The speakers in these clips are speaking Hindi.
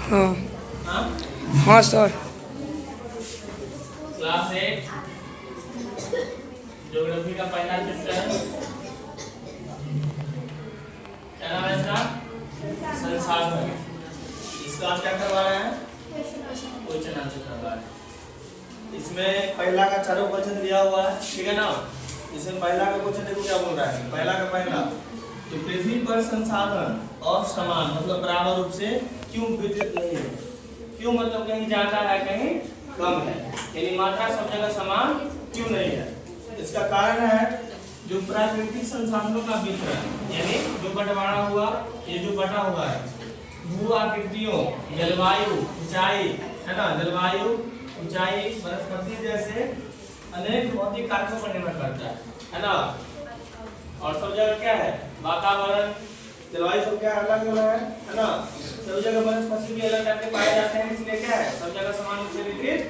हाँ हाँ हाँ सर। क्लास 8 ज्योग्राफी का पहला चैप्टर, क्या नाम है इसका? संसाधन। इसका आज क्या करवा रहे हैं? क्वेश्चन आंसर करवा रहे हैं। इसमें पहला का चारों क्वेश्चन दिया हुआ है, ठीक है ना? इसमें पहला का क्वेश्चन देखो क्या बोल रहा है। पहला का पहला, तो पृथ्वी पर संसाधन और समान मतलब बराबर रूप से क्यों वितरित नहीं है? क्यों मतलब कहीं ज्यादा है कहीं कम है, यानी मात्रा सब जगह समान क्यों नहीं है? इसका कारण है जो प्राकृतिक संसाधनों का वितरण, यानी जो बंटवारा हुआ, ये जो बटा हुआ है भू आकृतियों, जलवायु, ऊंचाई, है ना, जलवायु, ऊंचाई, वनस्पति जैसे अनेक भौतिक कारकों पर निर्भर करता है ना? और सब जगह क्या है? वातावरण, जलवायु सब क्या अलग अलग है ना? सब जगह वनस्पति भी अलग टाइप के पाए जाते हैं, इसलिए क्या है सब जगह समान रूप से वितरित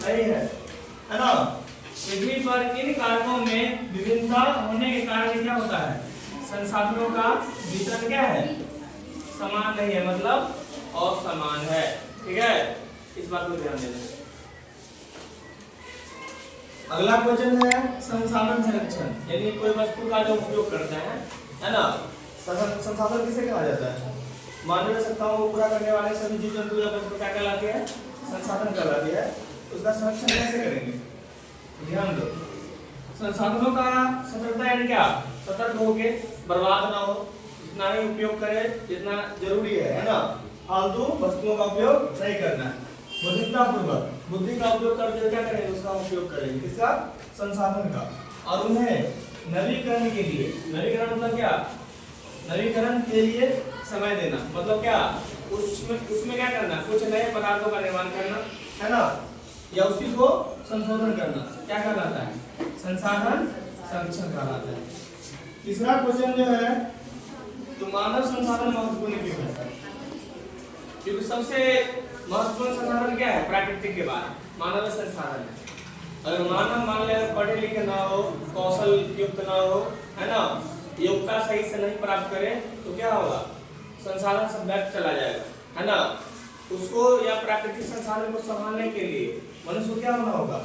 नहीं है ना? पृथ्वी पर इन कारकों में विभिन्नता होने के कारण क्या होता है? संसाधनों का वितरण क्या है? समान नहीं है, मतलब असमान है, ठीक है? इस बात को ध्यान देना। अगला क्वेश्चन है संसाधन संरक्षण, यानी कोई वस्तु का जो उपयोग करते हैं, है ना? संसाधन किसे कहा जाता है? मानवीय आवश्यकताओं को पूरा करने वाले सभी जीव जंतु या वस्तु क्या कहलाती है? संसाधन कहलाती है। उसका संरक्षण कैसे करेंगे? ध्यान दो, संसाधनों का सतर्कता यानी क्या? सतर्क होके बर्बाद ना हो, इतना ही उपयोग करें जितना जरूरी है ना? फालतू वस्तुओं का उपयोग नहीं करना है। बुद्धिमत्तापूर्वक बुद्धि का उपयोग करके क्या करेंगे? उसका उपयोग करेंगे, किसका? संसाधन का। और उन्हें नवीकरण के लिए, नवीकरण मतलब क्या? नवीकरण के लिए समय देना, मतलब क्या? उसमें क्या करना? कुछ नए पदार्थों का निर्माण करना, है ना? या उसी को संशोधन करना, क्या कहलाता है? संसाधन संरक्षण कहलाता है। तीसरा क्वेश्चन जो है, तो मानव संसाधन महत्वपूर्ण क्यों है? क्योंकि सबसे महत्वपूर्ण संसाधन क्या है? प्राकृतिक के बाद मानव संसाधन है। अगर मानव मान ले पढ़े लिखे ना हो, कौशल युक्त ना हो, है ना, योग्यता सही से नहीं प्राप्त करे, तो क्या होगा? संसाधन सब व्यर्थ चला जाएगा, है ना? उसको या प्राकृतिक संसाधन को संभालने के लिए मनुष्य को क्या होना होगा?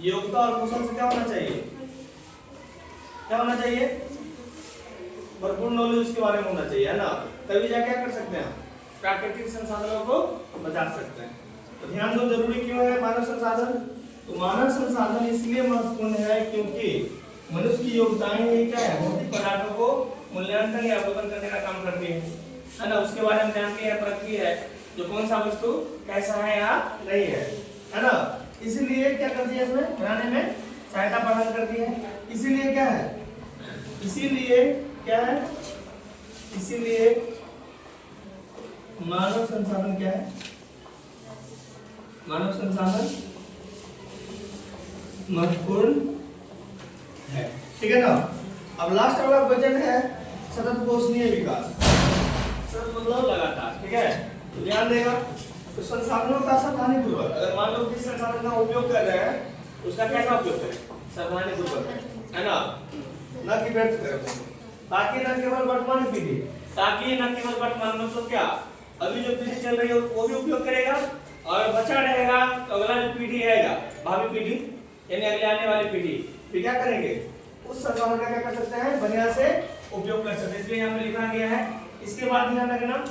योग्यता और कौशल से क्या होना चाहिए? क्या होना चाहिए? भरपूर नॉलेज उसके बारे में होना चाहिए, है ना? तभी जाके क्या कर सकते हैं? प्राकृतिक संसाधनों को बचा सकते हैं। तो ध्यान दो, जरूरी क्यों है मानव संसाधन? तो मानव संसाधन इसलिए महत्वपूर्ण है क्योंकि मनुष्य की योग्यताएं क्या है? भौतिक पदार्थों को मूल्यांकन या अवलोकन करने का काम करती है ना? उसके बारे में जानती है, परखती है जो कौन सा वस्तु कैसा है या नहीं है ना? इसीलिए क्या करती है? इसमें बनाने में सहायता प्रदान करती है। इसीलिए क्या है? इसीलिए क्या है? इसीलिए मानव संसाधन क्या है? मानव संसाधन महत्वपूर्ण है, ठीक है ना? अब लास्ट वाला क्वेश्चन है सतत पोषणीय विकास। सतत मतलब लगातार, ठीक है? तो ध्यान देगा, तो संसाधनों का सावधानीपूर्वक, अगर मान लो किसी संसाधन का उपयोग कर रहे हैं, उसका कैसा उपयोग करें? सावधानीपूर्वक, है ना? न कि व्यर्थ करें, ताकि न केवल वर्तमान पीढ़ी, ताकि न केवल वर्तमान मतलब क्या? अभी जो पीढ़ी चल रही है वो भी उपयोग करेगा, और बचा रहेगा तो अगला जो पीढ़ी आएगा, भावी पीढ़ी यानी अगले आने वाली पीढ़ी, फिर क्या करेंगे? उस संसाधन का क्या कर सकते हैं? बढ़िया से उपयोग कर सकते हैं। इसलिए यहाँ पे लिखा गया है। इसके बाद ध्यान रखना,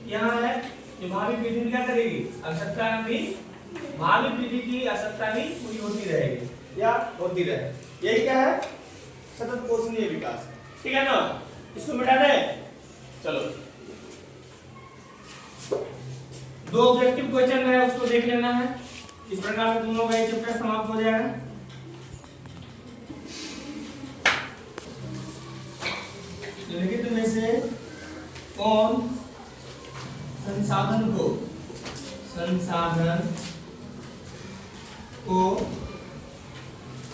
यहाँ है जो भावी पीढ़ी क्या करेगी? आवश्यकता भी, भावी पीढ़ी की आवश्यकता भी पूरी होती रहेगी या होती रहे। यही क्या है? सतत पोषणीय विकास, ठीक है ना? इसको मिटा दे। चलो, दो ऑब्जेक्टिव क्वेश्चन है, उसको देख लेना है। इस प्रकार से तुम लोग का चैप्टर समाप्त हो जाएगा। निम्नलिखित में से कौन संसाधन को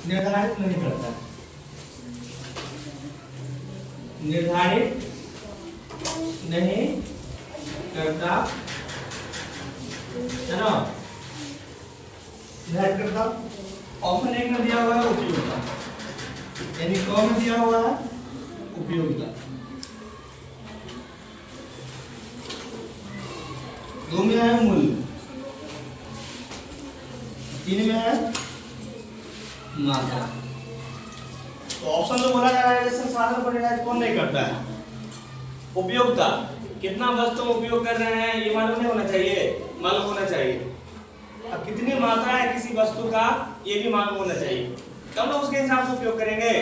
निर्धारित नहीं करता? निर्धारित नहीं करता, है ना? निर्धारित करता। ऑप्शन एक में दिया हुआ है उपयोगिता, यानी क में दिया हुआ है उपयोगिता। 2 में है मूल, 3 में है मात्रा। तो ऑप्शन जो बोला जा रहा है संसाधन पर निर्धारित कौन नहीं करता है? उपयोगिता, कितना वस्तु उपयोग कर रहे हैं ये मालूम नहीं होना चाहिए, मालूम होना चाहिए। अब कितनी मात्रा है किसी वस्तु का ये भी मालूम होना चाहिए, तब लोग उसके हिसाब से उपयोग करेंगे।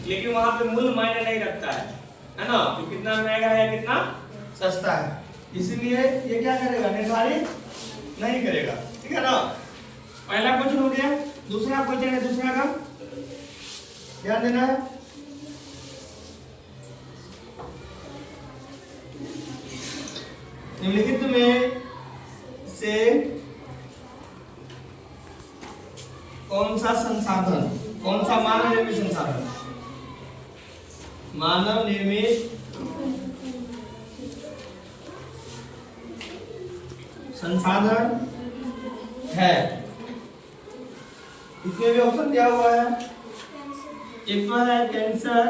लेकिन वहां पे मूल्य मायने नहीं रखता है ना, तो कितना महंगा है या कितना सस्ता है, इसलिए ये क्या करेगा, निर्धारित नहीं करेगा। ठीक है ना, पहला क्वेश्चन हो गया। दूसरा क्वेश्चन है, दूसरा का ध्यान देना है। निम्नलिखित में से कौन सा संसाधन, कौन सा मानव निर्मित संसाधन, मानव निर्मित संसाधन है? इसमें भी ऑप्शन दिया हुआ है। एक तो है कैंसर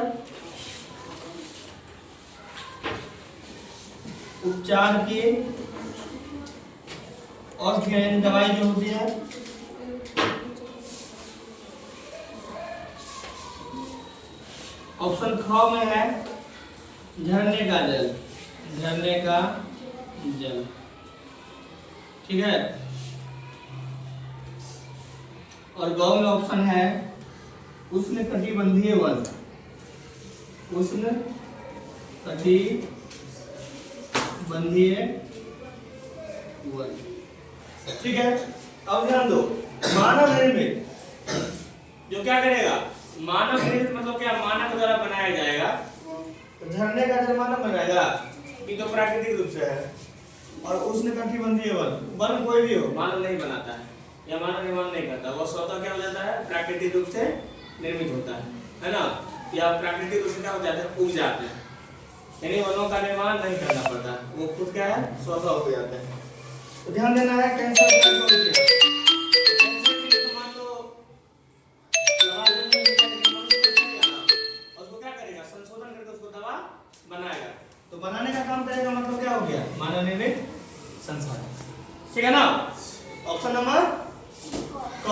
उपचार की और दवाई जो होती है, ऑप्शन ख में है झरने का जल, झरने का जल। ठीक है, और गौ में ऑप्शन है उष्ण कटिबंधीय वन, उष्ण कटिबंधीय वन। ठीक है, अब ध्यान दो, मानव निर्मित जो क्या करेगा, मानव निर्मित मतलब क्या, मानव द्वारा बनाया जाएगा। तो झरने का जल मानव बनाएगा, ये तो प्राकृतिक रूप से है। और उष्ण कटिबंधीय वन कोई भी हो मानव नहीं बनाता है या मानव निर्माण नहीं करता, वो स्वतः क्या हो जाता है, प्राकृतिक रूप से निर्मित होता है ना, या प्राकृतिक रूप से क्या हो जाता है, उग जाते हैं। यानी वनों का निर्माण नहीं करना पड़ता, वो खुद क्या है, स्वतः हो जाता है। तो ध्यान देना है, कैंसर के लिए तो मान लो उसको क्या करेगा, संशोधन करके उसको दवा बनाएगा। तो बनाने का काम करेगा मतलब क्या हो गया, मानव निर्मित संसाधन। ठीक है ना, ऑप्शन नंबर क।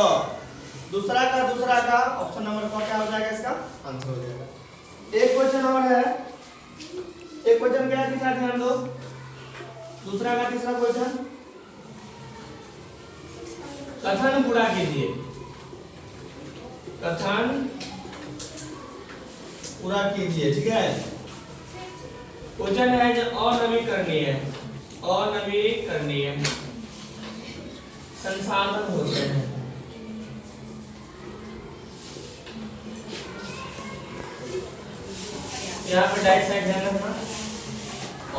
दूसरा का ऑप्शन नंबर क क्या हो जाएगा, इसका आंसर हो जाएगा। एक क्वेश्चन और है, एक क्वेश्चन क्या है, तीसरा ध्यान दो, दूसरा का तीसरा क्वेश्चन, कथन पूरा कीजिए, कथन पूरा कीजिए। ठीक है, क्वेश्चन है जो अनवीकरणीय है, अनवीकरणीय संसाधन होते हैं। यहाँ पे डाइट साइड ध्यान रखना।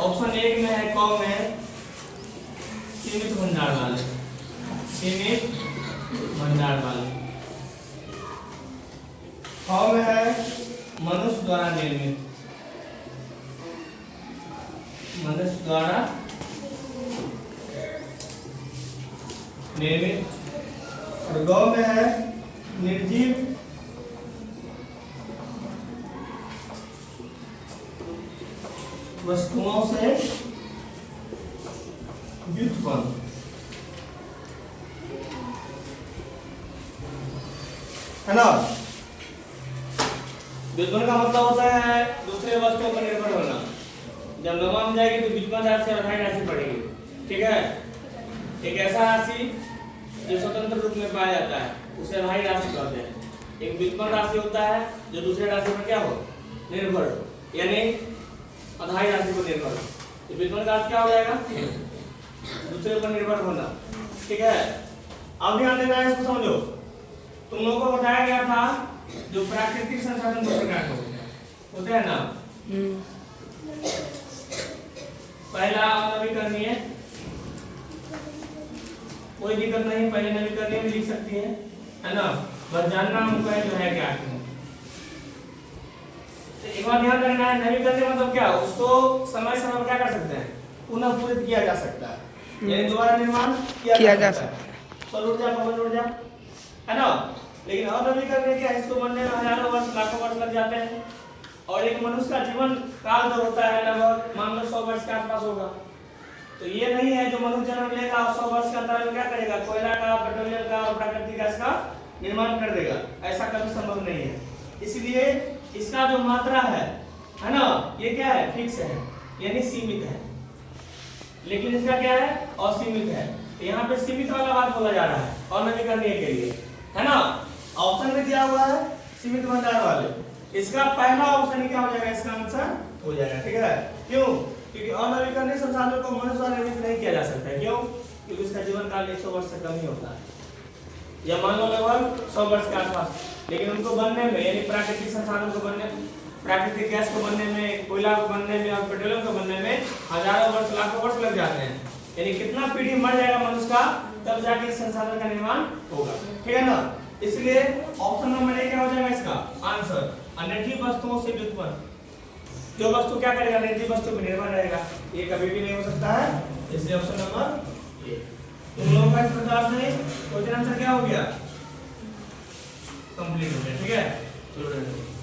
ऑप्शन 1 में है, क में सीमित भंडार वाले, सीमित भंडार वाले। ख में है मनुष्य द्वारा निर्मित, मनुष्य द्वारा निर्मित। और गौ में है निर्जीव वस्तुओं से व्युत्पन्न। है ना, व्युत्पन्न का मतलब होता है दूसरे वस्तुओं पर निर्भर होना। जब नमा में जाएगी तो व्युत्पन्न राशि और अधायी राशि पड़ेगी। ठीक है, एक ऐसा राशि जो स्वतंत्र रूप में पाया जाता है उसे अधायी राशि कहते हैं। एक व्युत्पन्न राशि होता है जो दूसरे राशि पर क्या हो, निर्भर हो, यानी अधायी राशि पर निर्भर हो। तो व्युत्पन्न का अर्थ क्या हो जाएगा, दूसरे पर निर्भर होना। ठीक है, अब ध्यान देना है, इसको समझो। तुम लोगों को बताया गया था जो प्राकृतिक संसाधन दो प्रकार के होते हैं ना। पहला नवीकरणीय, कोई दिक्कत नहीं, पहले नवीकरणीय भी लिख सकती है ना, बस जानना हमको है जो है क्या। तो एक बार ध्यान रखना है, नवीकरणीय मतलब क्या, उसको समय समय पर क्या कर सकते हैं, पुनः पूरित किया जा सकता है, यानी दोबारा निर्माण किया जा सकता है। सौर ऊर्जा, पवन ऊर्जा, है ना। लेकिन अनवीकरणीय क्या है, इसको बनने में हजारों वर्ष, लाखों वर्ष लग जाते हैं। और एक मनुष्य का जीवन काल जो होता है लगभग मान लो 100 वर्ष के आसपास होगा। तो ये नहीं है जो मनुष्य जन्म लेगा और 100 वर्ष के अंतराल में क्या करेगा, कोयला का, पेट्रोलियम का और प्राकृतिक गैस का निर्माण कर देगा, ऐसा कभी संभव नहीं है। इसलिए इसका जो मात्रा है ना, ये क्या है, फिक्स है, यानी सीमित है। लेकिन इसका क्या है, असीमित है। तो यहाँ पे सीमित वाला बात बोला जा रहा है अनवीकरणीय के लिए, है ना। ऑप्शन में दिया हुआ है सीमित भंडार वाले, इसका पहला ऑप्शन क्या हो जाएगा, इसका आंसर हो जाएगा। ठीक है, क्यों, क्योंकि अनवीकरणीय संसाधनों को मनुष्य द्वारा निर्मित नहीं किया जा सकता है। क्यों, क्योंकि इसका जीवन काल 100 वर्ष से कम ही होता है, या मान लो लगभग 100 वर्ष के आसपास। लेकिन उनको बनने में, यानी प्राकृतिक संसाधन को बनने, प्राकृतिक गैस को बनने में, कोयला को बनने में और पेट्रोलियम को बनने में हजारों वर्ष, लाखों वर्ष लग जाते हैं। यानी कितना पीढ़ी मर जाएगा मनुष्य का, तब जाके इस संसाधन का निर्माण होगा। ठीक है ना। इसलिए ऑप्शन नंबर ए क्या हो जाएगा इसका आंसर, अनिर्जीव वस्तुओं से व्युत्पन्न। जो वस्तु क्या करेगा, निर्जीव वस्तु पर निर्भर रहेगा, ये कभी भी नहीं हो सकता है। इसलिए ऑप्शन नंबर ए। तुम लोगों का इस प्रकार से क्वेश्चन आंसर क्या हो गया, कंप्लीट हो गया। ठीक है, चलो